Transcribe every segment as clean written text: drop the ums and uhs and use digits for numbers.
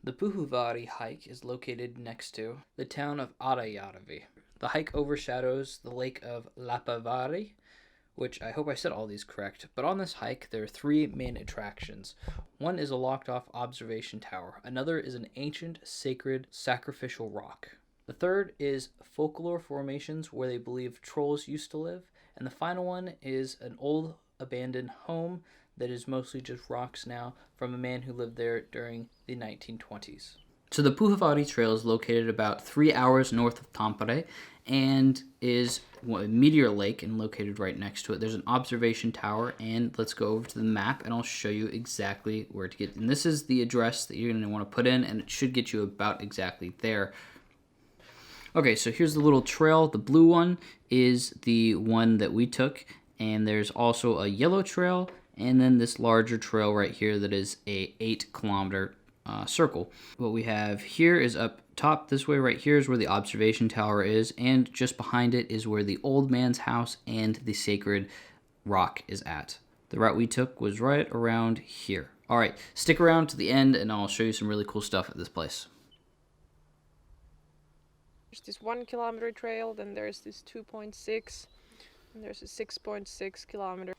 The Pyhävuori hike is located next to the town of Arajärvi. The hike overshadows the lake of Lappavuori, which I hope I said all these correct, but on this hike there are three main attractions. One is a locked-off observation tower. Another is an ancient, sacred, sacrificial rock. The third is folklore formations where they believe trolls used to live. And the final one is an old abandoned home that is mostly just rocks now from a man who lived there during the 1920s. So the Pyhävuori Trails is located about 3 hours north of Tampere and is a meteor lake and located right next to it. There's an observation tower, and let's go over to the map and I'll show you exactly where to get. And this is the address that you're going to want to put in, and it should get you about exactly there. Okay, so here's the little trail. The blue one is the one that we took, and there's also a yellow trail, and then this larger trail right here that is a 8-kilometer circle. What we have here is up top this way. Right here is where the observation tower is, and just behind it is where the old man's house and the sacred rock is at. The route we took was right around here. All right, stick around to the end and I'll show you some really cool stuff at this place. There's this 1 kilometer trail, then there's this 2.6, and there's a 6.6 kilometer.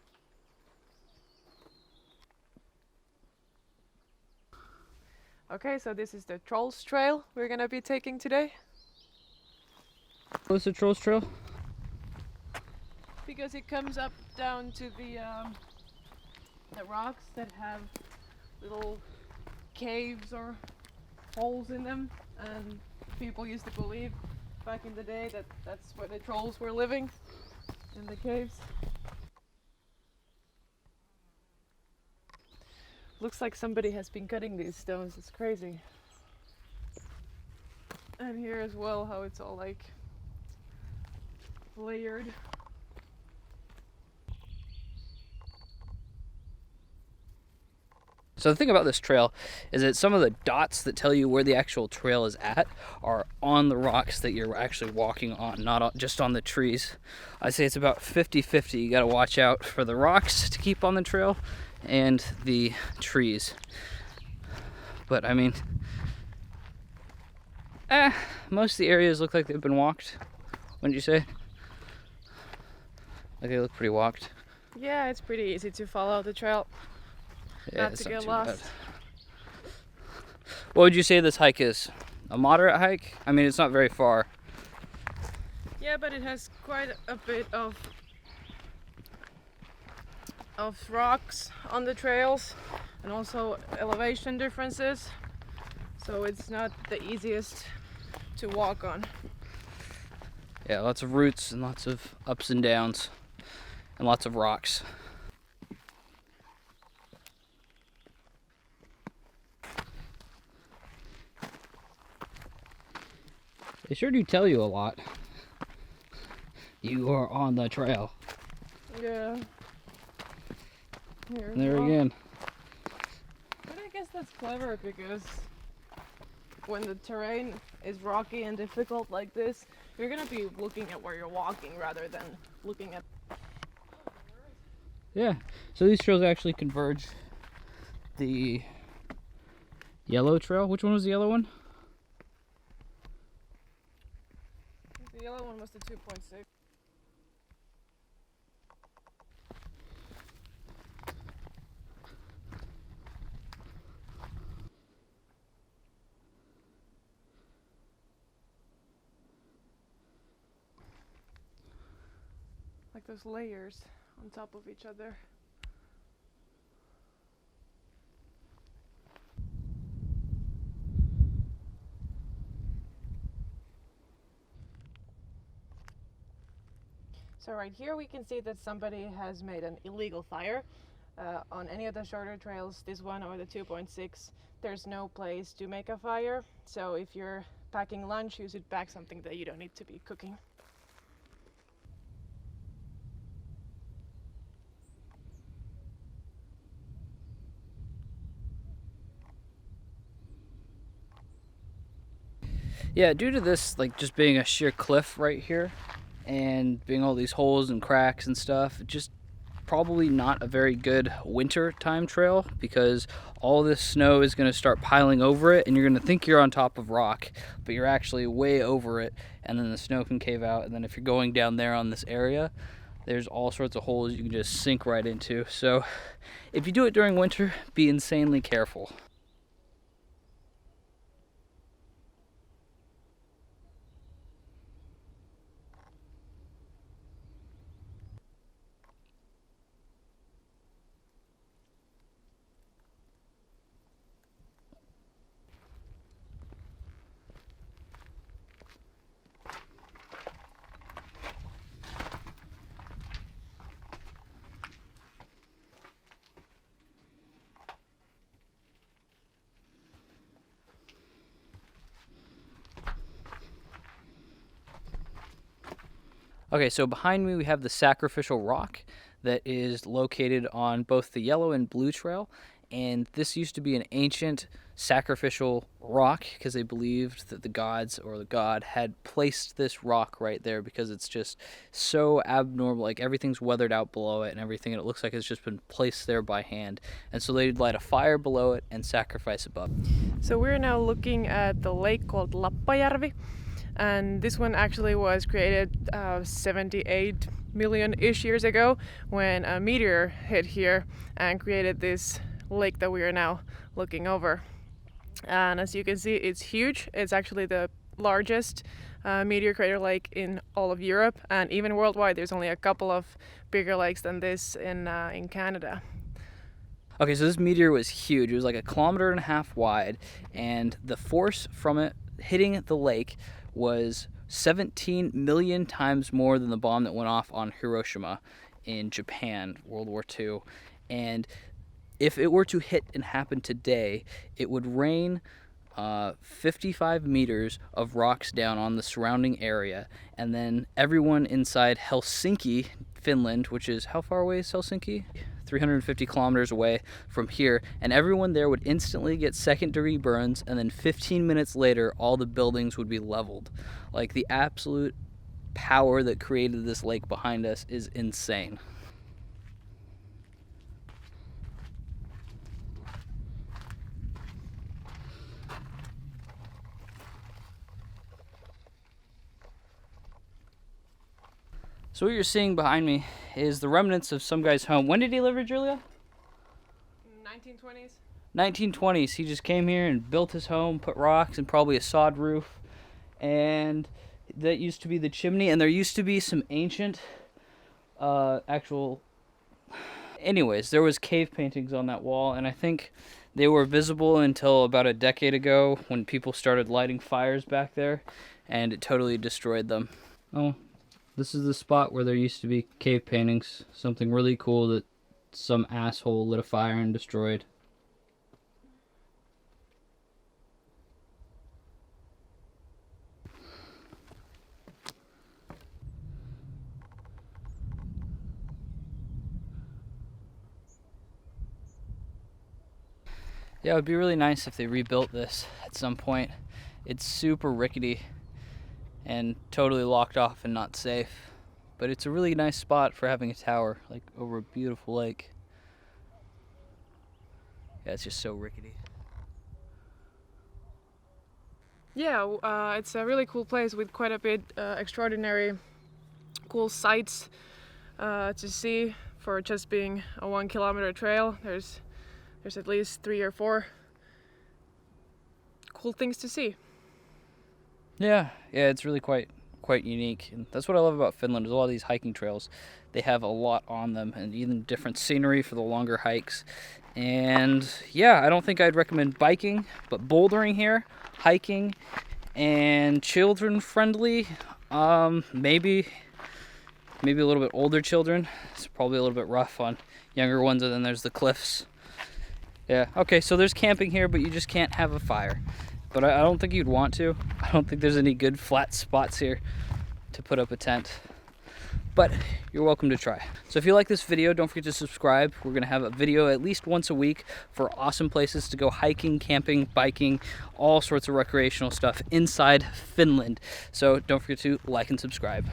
Okay, so this is the Trolls Trail we're gonna be taking today. What's the Trolls Trail? Because it comes up down to the rocks that have little caves or holes in them, and people used to believe back in the day that that's where the trolls were living, in the caves. Looks like somebody has been cutting these stones, it's crazy. And here as well, how it's all like layered. So the thing about this trail is that some of the dots that tell you where the actual trail is at are on the rocks that you're actually walking on, not just on the trees. I'd say it's about 50-50. You gotta watch out for the rocks to keep on the trail and the trees. But I mean, most of the areas look like they've been walked, wouldn't you say? Like they look pretty walked. Yeah, it's pretty easy to follow the trail. Yeah, not to get lost. Bad. What would you say this hike is? A moderate hike? I mean, it's not very far. Yeah, but it has quite a bit of rocks on the trails and also elevation differences. So it's not the easiest to walk on. Yeah, lots of roots and lots of ups and downs and lots of rocks. They sure do tell you a lot. You are on the trail. Yeah. Here, there again. But I guess that's clever because when the terrain is rocky and difficult like this, you're gonna be looking at where you're walking rather than looking at... Yeah, so these trails actually converge. The yellow trail, which one was the yellow one? The yellow one was the 2.6. Like those layers on top of each other. So right here we can see that somebody has made an illegal fire. On any of the shorter trails, this one or the 2.6, there's no place to make a fire. So if you're packing lunch, you should pack something that you don't need to be cooking. Yeah, due to this, like just being a sheer cliff right here and being all these holes and cracks and stuff, it just probably not a very good winter time trail because all this snow is going to start piling over it and you're going to think you're on top of rock, but you're actually way over it, and then the snow can cave out, and then if you're going down there on this area, there's all sorts of holes you can just sink right into. So if you do it during winter, be insanely careful. Okay, so behind me we have the Sacrifical rock that is located on both the yellow and blue trail, and this used to be an ancient sacrificial rock because they believed that the gods or the god had placed this rock right there because it's just so abnormal, like everything's weathered out below it and everything, and it looks like it's just been placed there by hand, and so they'd light a fire below it and sacrifice above. So we're now looking at the lake called Lappajärvi, and this one actually was created 78 million-ish years ago when a meteor hit here and created this lake that we are now looking over. And as you can see, it's huge. It's actually the largest meteor crater lake in all of Europe, and even worldwide there's only a couple of bigger lakes than this in Canada. Okay, so this meteor was huge. It was like 1.5 kilometers wide, and the force from it hitting the lake was 17 million times more than the bomb that went off on Hiroshima in Japan, World War II. And if it were to hit and happen today, it would rain 55 meters of rocks down on the surrounding area, and then everyone inside Helsinki, Finland, which is, how far away is Helsinki? 350 kilometers away from here, and everyone there would instantly get second-degree burns, and then 15 minutes later all the buildings would be leveled. Like, the absolute power that created this lake behind us is insane. So what you're seeing behind me is the remnants of some guy's home. When did he live here, Julia? 1920s. 1920s. He just came here and built his home, put rocks and probably a sod roof. And that used to be the chimney. And there used to be some ancient Anyways, there was cave paintings on that wall. And I think they were visible until about a decade ago when people started lighting fires back there. And it totally destroyed them. Oh. This is the spot where there used to be cave paintings. Something really cool that some asshole lit a fire and destroyed. Yeah, it would be really nice if they rebuilt this at some point. It's super rickety and totally locked off and not safe, but it's a really nice spot for having a tower, like over a beautiful lake. Yeah, it's just so rickety. Yeah, it's a really cool place with quite a bit extraordinary cool sights to see for just being a 1 kilometer trail. There's at least 3 or 4 cool things to see. Yeah, it's really quite unique, and that's what I love about Finland. Is a lot of these hiking trails, they have a lot on them, and even different scenery for the longer hikes. And yeah, I don't think I'd recommend biking, but bouldering here, hiking, and children friendly. Maybe a little bit older children. It's probably a little bit rough on younger ones, and then there's the cliffs. Yeah, okay, so there's camping here, but you just can't have a fire. But I don't think you'd want to. I don't think there's any good flat spots here to put up a tent. But you're welcome to try. So if you like this video, don't forget to subscribe. We're going to have a video at least once a week for awesome places to go hiking, camping, biking, all sorts of recreational stuff inside Finland. So don't forget to like and subscribe.